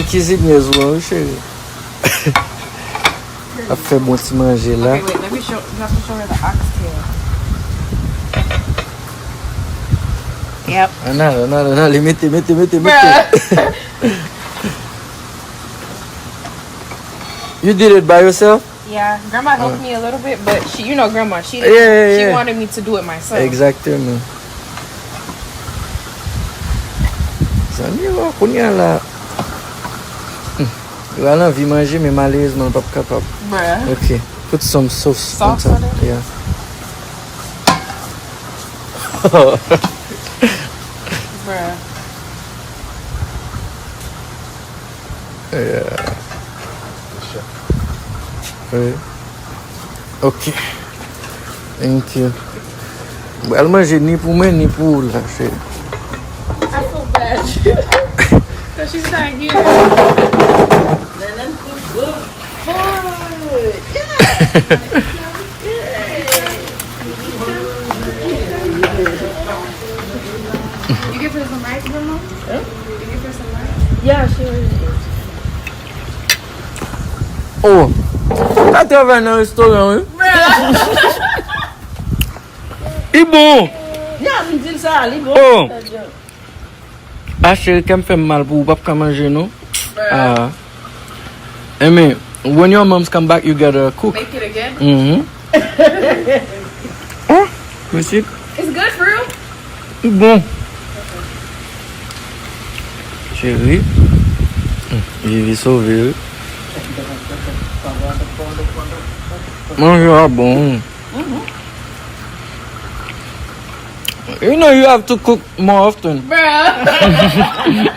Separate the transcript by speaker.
Speaker 1: cuisinier, chérie. A fait bon petit manger là.
Speaker 2: Okay, wait, let me show her the oxtail. Yep.
Speaker 1: Non, les mettez. You did it by yourself?
Speaker 2: Yeah, Grandma helped me a little bit, but she, you know, Grandma, she wanted me to do it myself.
Speaker 1: Exactement. Ça n'y va, qu'on y a là. Je vais envie manger, mais malheureusement, je ne suis pas capable.
Speaker 2: Bruh.
Speaker 1: Ok, put some sauce on
Speaker 2: Sauce
Speaker 1: top.
Speaker 2: on it?
Speaker 1: Yeah.
Speaker 2: Bruh.
Speaker 1: Yeah. Oui. Ok. Thank you. Elle mange ni pour moi ni pour la chérie.
Speaker 2: I feel bad. Because she's not here. You give her some rice, Grandma? Huh? You give her some rice?
Speaker 3: Yeah, she already did.
Speaker 1: Oh, t'as travaillé dans un restaurant, oui? Il est bon.
Speaker 3: Yeah, me dit ça, elle est bon.
Speaker 1: Oh. Ah, chérie, quand me fait mal pour pas manger, non? Ah. I mean, when your moms come back, you gotta cook.
Speaker 2: Make it again?
Speaker 1: Mm-hmm. Oh, merci.
Speaker 2: It's good for real?
Speaker 1: Il est bon. Chérie. J'ai sauvé. Manger bon. You know you have to cook more often.
Speaker 2: Bruh.